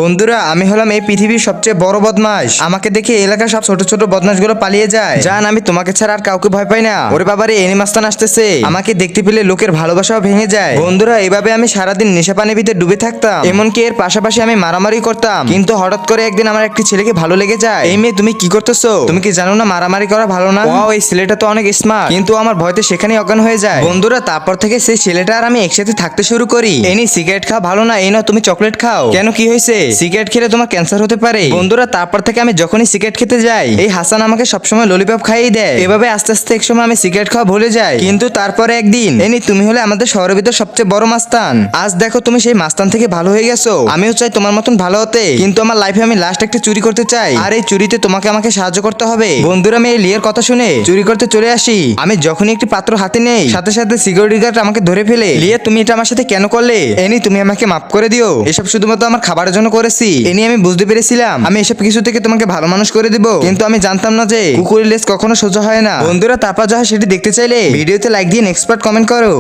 বন্ধুরা আমি হলাম এই পৃথিবীর সবচেয়ে বড় বদমাশ। আমাকে দেখে এলাকার সব ছোট ছোট বদমাশগুলো পালিয়ে যায়। জান আমি তোমাকে ছাড়া আর কাউকে ভয় পাই না। ওরে বাবারে এনিমাস্তান আসতেছে। আমাকে দেখতে পেলে লোকের ভালোবাসাও ভেঙে যায়। বন্ধুরা এইভাবে আমি সারাদিন নেশা পানির ভিতরে ডুবে থাকতাম। এমনকি এর পাশাপাশি আমি মারামারি করতাম। কিন্তু হঠাৎ করে একদিন আমার একটি ছেলেকে ভালো লেগে যায়। এই মেয়ে তুমি কি করতেছো? তুমি কি জানো না মারামারি করা ভালো না? ওয়াও এই ছেলেটা তো অনেক স্মার্ট। কিন্তু আমার ভয়তে সেখানেই অজ্ঞান হয়ে যায়। বন্ধুরা তারপর থেকে সেই ছেলেটা আর আমি একসাথে থাকতে শুরু করি। এনি সিগারেট খাওয়া ভালো না, এই নাও তুমি চকলেট খাও। কেন কি হয়েছে? সিগারেট খেলে তোমার ক্যান্সার হতে পারে। বন্ধুরা তারপর থেকে আমি যখনই সিগারেট খেতে যাই এই হাসান আমাকে সবসময় ললিপপ খাইয়ে দেয়। এভাবে আস্তে আস্তে এক সময় আমি সিগারেট খাওয়া ভুলে যাই। কিন্তু তারপরে একদিন এনি তুমি হলে আমাদের শহরের ভিতর সবচেয়ে বড় মাস্তান। আজ দেখো তুমি সেই মাস্তান থেকে ভালো হয়ে গেছো। আমিও চাই তোমার মতন ভালো হতে, কিন্তু আমার লাইফে আমি লাস্ট একটা চুরি করতে চাই। আর এই চুরিতে তোমাকে আমাকে সাহায্য করতে হবে। বন্ধুরা আমি এই লিয়ের কথা শুনে চুরি করতে চলে আসি। আমি যখনই একটি পাত্র হাতে নেই সাথে সাথে সিকিউরিটি গার্ড আমাকে ধরে ফেলে। লিয়ে তুমি এটা আমার সাথে কেন করলে? এনি তুমি আমাকে মাফ করে দিও। এসব শুধুমাত্র আমার খাবারের জন্য করেছি। এনি আমি বুঝতে পেরেছিলাম আমি এসব কিছু থেকে তোমাকে ভালো মানুষ করে দিব, কিন্তু আমি জানতাম না যে কুকুরের লেজ কখনো সোজা হয় না। বন্ধুরা তারপর যা হয় সেটি দেখতে চাইলে ভিডিওতে লাইক দিয়ে নেক্সট পার্ট কমেন্ট করো।